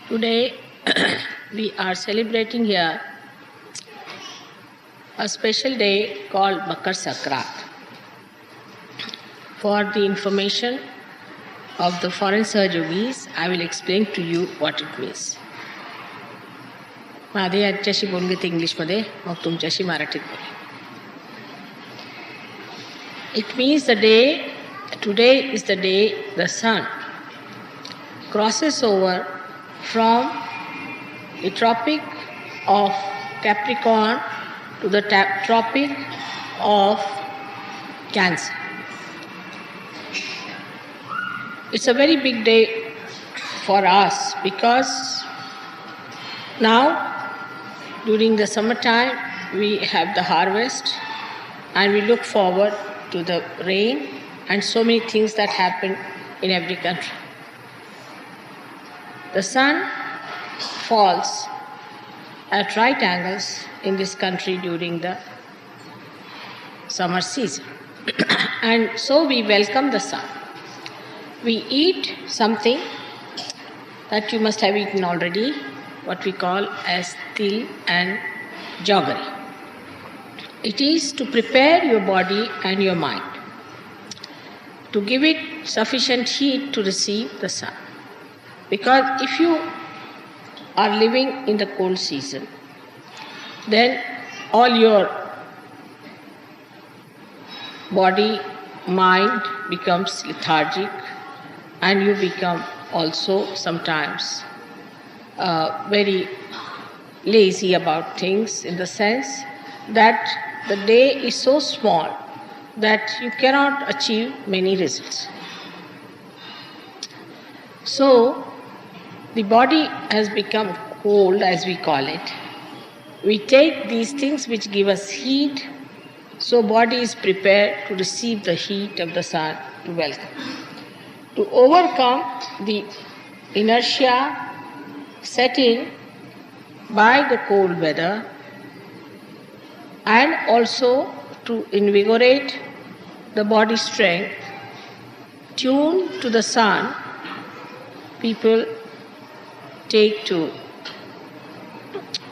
Today we are celebrating here a special day called Makar Sankranti. For the information of the foreign Sahajogis, I will explain to you what it means. आधी यांच्याशी बोलून घेते इंग्लिशमध्ये, मग तुमच्याशी मराठीत बोलेन. It means today is the day the sun crosses over from the tropic of Capricorn to the tropic of Cancer. It's a very big day for us because now during the summertime we have the harvest and we look forward to the rain and so many things that happen in every country. The sun falls at right angles in this country during the summer season. And so we welcome the sun. We eat something that you must have eaten already, what we call as til and jaggery. It is to prepare your body and your mind, to give it sufficient heat to receive the sun. Because if you are living in the cold season, then all your body, mind becomes lethargic and you become also sometimes very lazy about things, in the sense that the day is so small that you cannot achieve many results. So the body has become cold, as we call it. We take these things which give us heat, so body is prepared to receive the heat of the sun to welcome. To overcome the inertia set in by the cold weather and also to invigorate the body strength, tuned to the sun, people take to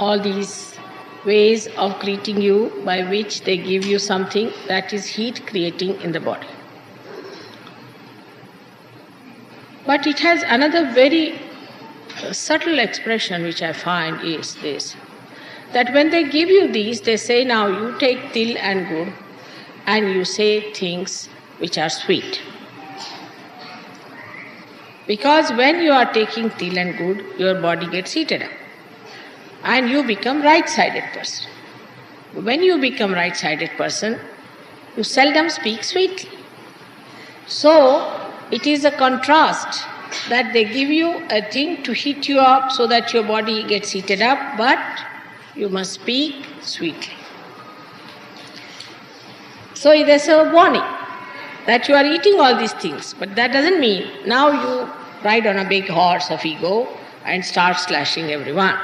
all these ways of greeting you by which they give you something that is heat creating in the body. But it has another very subtle expression which I find is this, that when they give you these, they say, now you take til and gur and you say things which are sweet. Because when you are taking til and gur, your body gets heated up and you become right-sided person. When you become right-sided person, you seldom speak sweetly. So it is a contrast that they give you a thing to heat you up so that your body gets heated up, but you must speak sweetly. So there's a warning that you are eating all these things, but that doesn't mean now you ride on a big horse of ego and start slashing everyone.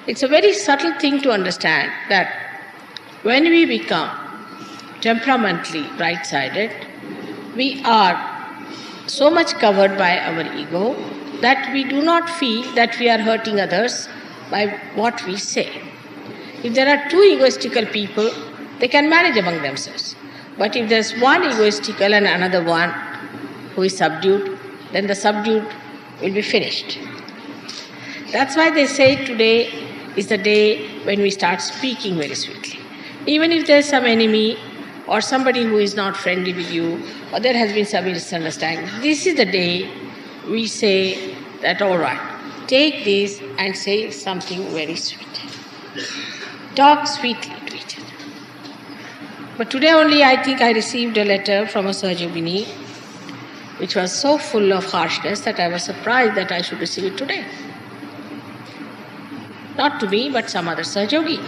It's a very subtle thing to understand that when we become temperamentally right-sided, we are so much covered by our ego that we do not feel that we are hurting others by what we say. If there are two egoistical people, they can manage among themselves. But if there's one egoistical and another one who is subdued, then the subdued will be finished. That's why they say today is the day when we start speaking very sweetly. Even if there's some enemy or somebody who is not friendly with you, or there has been some misunderstanding, this is the day we say that, all right, take this and say something very sweet. Talk sweetly to each other. But today only I think I received a letter from a Sahajogini which was so full of harshness that I was surprised that I should receive it today. Not to me, but some other Sahajogi.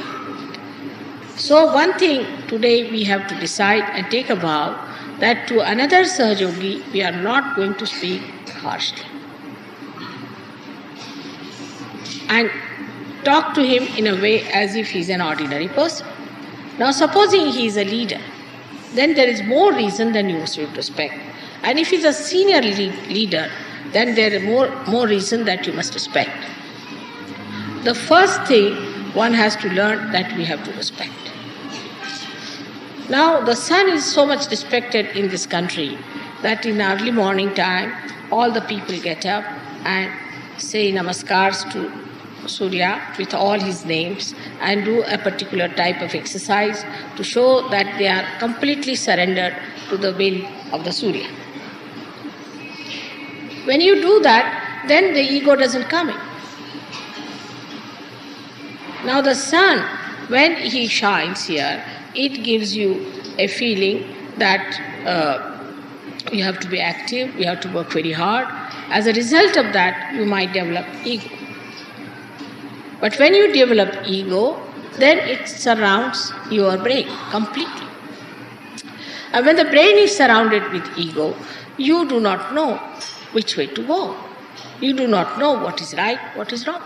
So one thing today we have to decide and take a vow that to another Sahajogi we are not going to speak harshly. And talk to him in a way as if he is an ordinary person. Now supposing he is a leader, then there is more reason than you should respect. And if he is a senior leader, then there is more reason that you must respect. The first thing one has to learn that we have to respect. Now the sun is so much respected in this country that in early morning time all the people get up and say namaskars to Surya with all his names and do a particular type of exercise to show that they are completely surrendered to the will of the Surya. When you do that, then the ego doesn't come in. Now the sun, when he shines here, it gives you a feeling that you have to be active, you have to work very hard. As a result of that, you might develop ego. But when you develop ego, then it surrounds your brain completely. And when the brain is surrounded with ego, you do not know which way to go. You do not know what is right, what is wrong.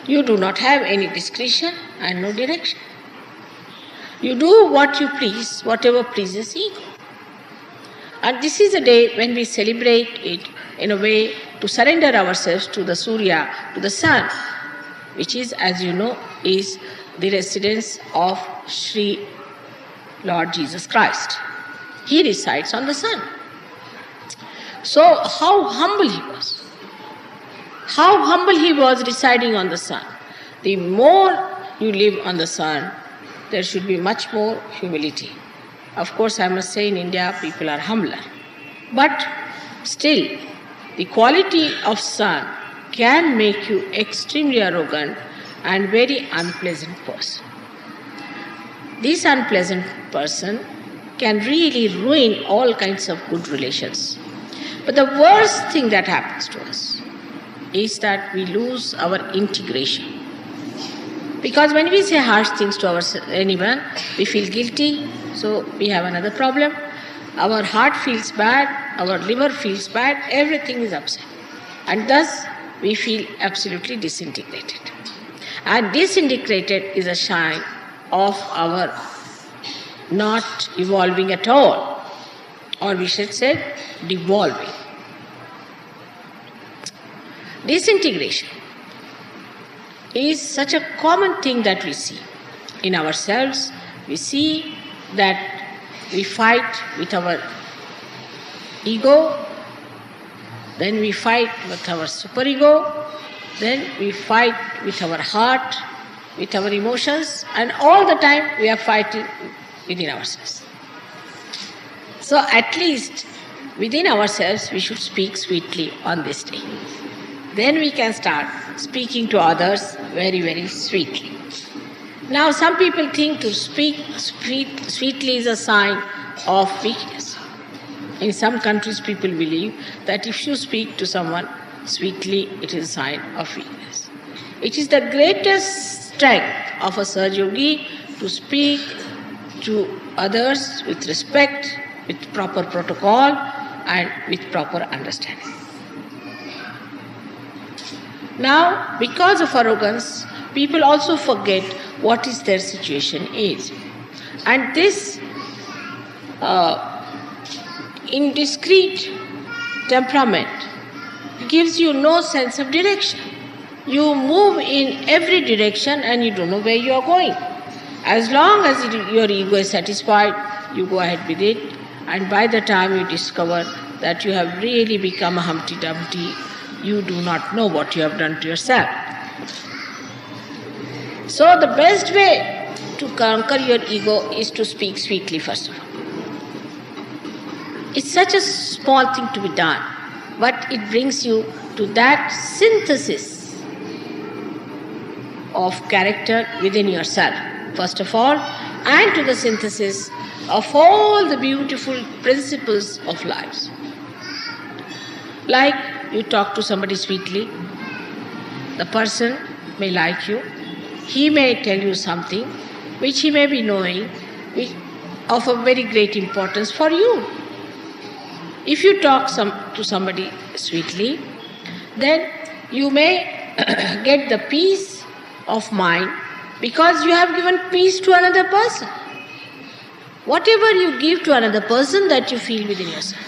You do not have any discretion and no direction. You do what you please, whatever pleases ego. And this is a day when we celebrate it in a way to surrender ourselves to the Surya, to the sun, which is, as you know, is the residence of Sri Lord Jesus Christ. He resides on the sun. So how humble he was. How humble he was residing on the sun. The more you live on the sun, there should be much more humility. Of course, I must say in India, people are humbler. But still, the quality of sun can make you extremely arrogant and very unpleasant person. This unpleasant person can really ruin all kinds of good relations. But the worst thing that happens to us is that we lose our integration. Because when we say harsh things to anyone, we feel guilty, so we have another problem. Our heart feels bad, our liver feels bad, everything is upset. And thus, we feel absolutely disintegrated. And disintegrated is a sign of our not evolving at all, or we should say devolving. Disintegration is such a common thing that we see in ourselves. We see that we fight with our ego, then we fight with our superego, then we fight with our heart, with our emotions, and all the time we are fighting within ourselves. So at least within ourselves we should speak sweetly on this day. Then we can start speaking to others very, very sweetly. Now some people think to speak sweetly is a sign of weakness. In some countries people believe that if you speak to someone sweetly, it is a sign of weakness. It is the greatest strength of a Sahaja Yogi to speak to others with respect, with proper protocol and with proper understanding. Now, because of arrogance, people also forget what is their situation is. And this indiscreet temperament gives you no sense of direction. You move in every direction and you don't know where you are going. As long as your ego is satisfied, you go ahead with it, and by the time you discover that you have really become a Humpty Dumpty, you do not know what you have done to yourself. So the best way to conquer your ego is to speak sweetly first of all. It's such a small thing to be done, but it brings you to that synthesis of character within yourself, first of all, and to the synthesis of all the beautiful principles of life. Like you talk to somebody sweetly, the person may like you, he may tell you something which he may be knowing of a very great importance for you. If you talk to somebody sweetly, then you may get the peace of mind because you have given peace to another person. Whatever you give to another person, that you feel within yourself.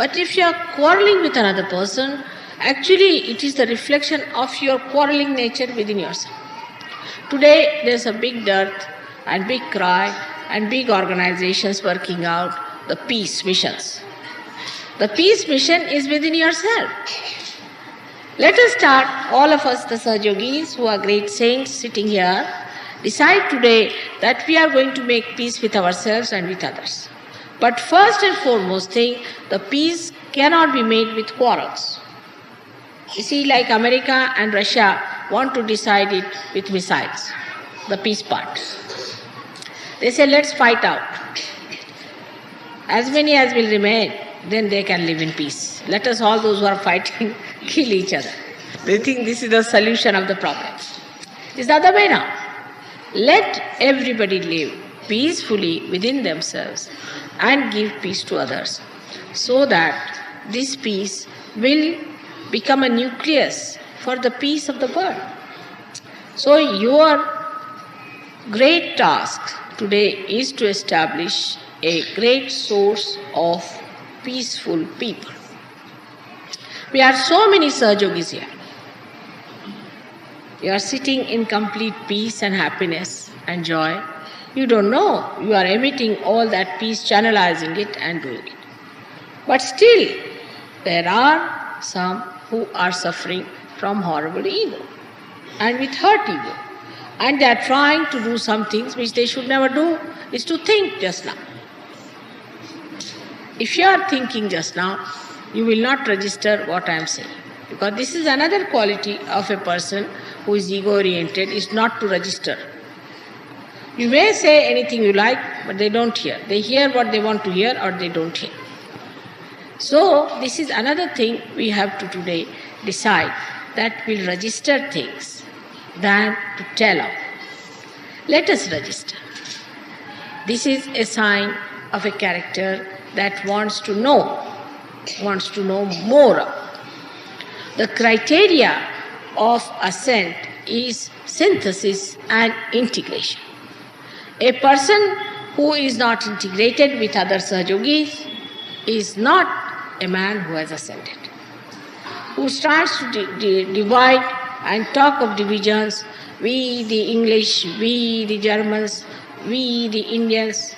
But if you are quarreling with another person, actually it is the reflection of your quarreling nature within yourself. Today there is a big dearth and big cry and big organizations working out the peace missions. The peace mission is within yourself. Let us start, all of us, the Sahajogis who are great saints sitting here, decide today that we are going to make peace with ourselves and with others. But first and foremost thing, the peace cannot be made with quarrels. You see, like America and Russia want to decide it with missiles, the peace part. They say, let's fight out. As many as will remain, then they can live in peace. Let us, all those who are fighting, kill each other. They think this is the solution of the problem. It's the other way now. Let everybody live peacefully within themselves and give peace to others, so that this peace will become a nucleus for the peace of the world. So your great task today is to establish a great source of peaceful people. We are so many Sahajogis here. You are sitting in complete peace and happiness and joy. You don't know. You are emitting all that peace, channelizing it and doing it. But still, there are some who are suffering from horrible ego and with hurt ego. And they are trying to do some things which they should never do, is to think just now. If you are thinking just now, you will not register what I am saying. Because this is another quality of a person who is ego-oriented, is not to register. You may say anything you like, but they don't hear. They hear what they want to hear or they don't hear. So, this is another thing we have to today decide, that we'll register things than to tell of. Let us register. This is a sign of a character that wants to know more. The criteria of assent is synthesis and integration. A person who is not integrated with other Sahajogis is not a man who has ascended. Who starts to divide and talk of divisions, we the English, we the Germans, we the Indians,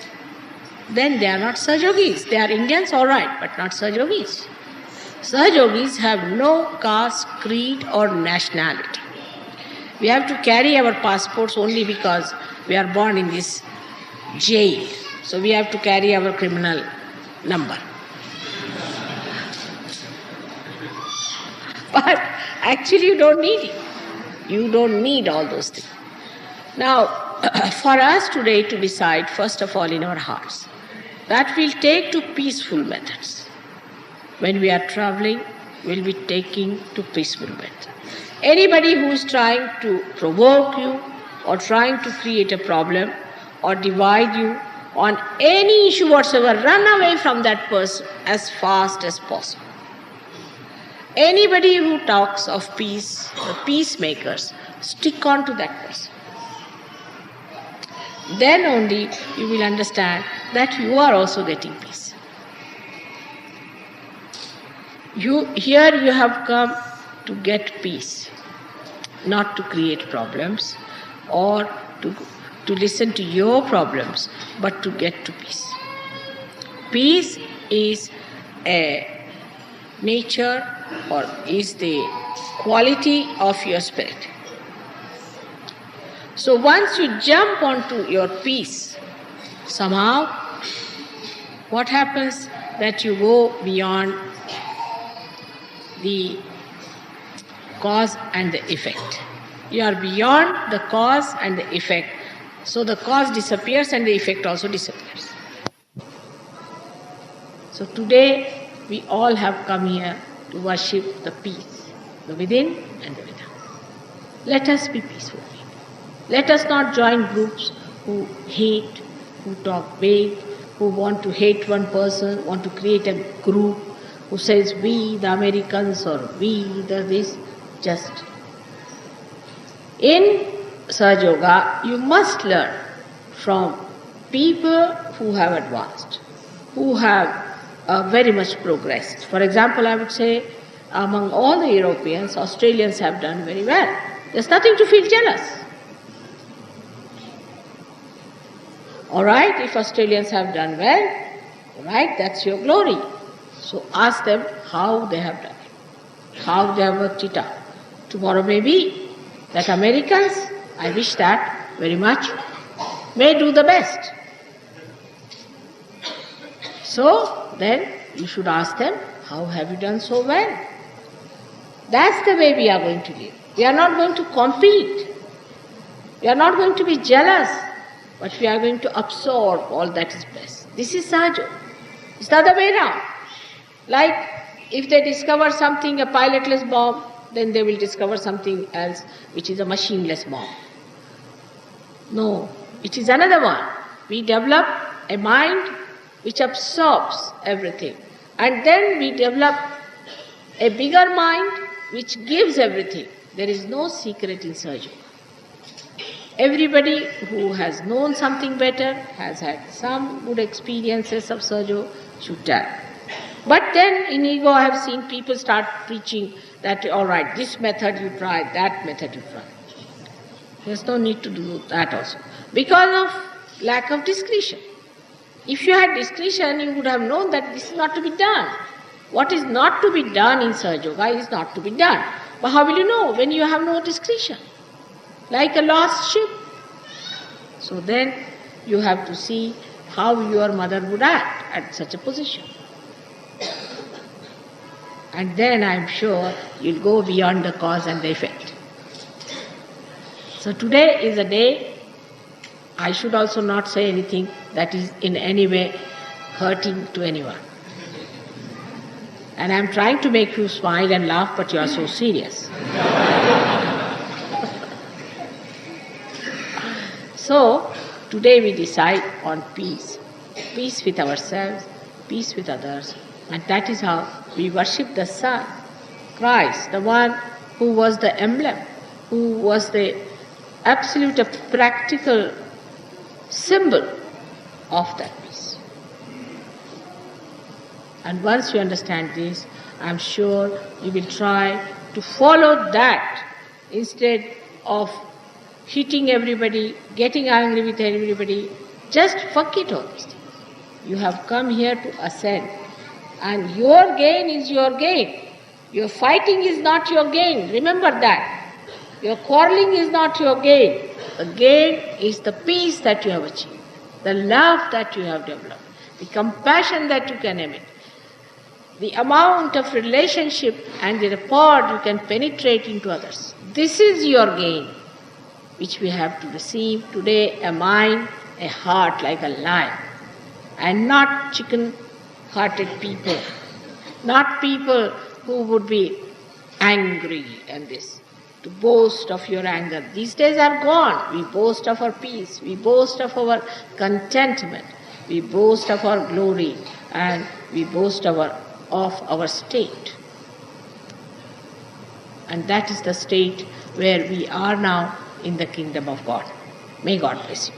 then they are not Sahajogis. They are Indians, all right, but not Sahajogis. Sahajogis have no caste, creed or nationality. We have to carry our passports only because we are born in this jail. So we have to carry our criminal number. But actually you don't need it. You don't need all those things. Now, for us today to decide, first of all in our hearts, that we'll take to peaceful methods. When we are traveling, we'll be taking to peaceful methods. Anybody who is trying to provoke you or trying to create a problem or divide you on any issue whatsoever, run away from that person as fast as possible. Anybody who talks of peace, the peacemakers, stick on to that person. Then only you will understand that you are also getting peace. Here you have come to get peace, not to create problems or to listen to your problems, but to get to peace. Peace is a nature or is the quality of your spirit. So once you jump onto your peace, somehow what happens that you go beyond the cause and the effect. You are beyond the cause and the effect. So the cause disappears and the effect also disappears. So today we all have come here to worship the peace, the within and the without. Let us be peaceful people. Let us not join groups who hate, who talk vague, who want to hate one person, want to create a group who says we the Americans or we the this. Just in Sahaja Yoga, you must learn from people who have advanced, who have very much progressed. For example, I would say among all the Europeans, Australians have done very well. There's nothing to feel jealous. All right, if Australians have done well, all right, that's your glory. So ask them how they have done it, how they have worked it out. Tomorrow may be that Americans, I wish that very much, may do the best. So then you should ask them, how have you done so well? That's the way we are going to live. We are not going to compete. We are not going to be jealous, but we are going to absorb all that is best. This is Sahaja. It's the other way around. Like if they discover something, a pilotless bomb, then they will discover something else which is a machineless bomb. No, it is another one. We develop a mind which absorbs everything. And then we develop a bigger mind which gives everything. There is no secret in surgery. Everybody who has known something better, has had some good experiences of surgery, should tell. But then in ego I have seen people start preaching that, all right, this method you try, that method you try. There's no need to do that also. Because of lack of discretion. If you had discretion, you would have known that this is not to be done. What is not to be done in Sahaja Yoga is not to be done. But how will you know when you have no discretion? Like a lost ship. So then you have to see how your mother would act at such a position. And then I am sure you'll go beyond the cause and the effect. So today is a day, I should also not say anything that is in any way hurting to anyone. And I'm trying to make you smile and laugh, but you are so serious. So, today we decide on peace. Peace with ourselves, peace with others. And that is how we worship the Son, Christ, the one who was the emblem, who was the absolute practical symbol of that peace. And once you understand this, I'm sure you will try to follow that instead of hitting everybody, getting angry with everybody. Just forget all these things. You have come here to ascend, and your gain is your gain. Your fighting is not your gain. Remember that. Your quarreling is not your gain. The gain is the peace that you have achieved, the love that you have developed, the compassion that you can emit, the amount of relationship and the rapport you can penetrate into others. This is your gain, which we have to receive today, a mind, a heart like a lion, and not chicken-hearted people, not people who would be angry and this, to boast of your anger. These days are gone. We boast of our peace, we boast of our contentment, we boast of our glory, and we boast of our state. And that is the state where we are now in the kingdom of God. May God bless you.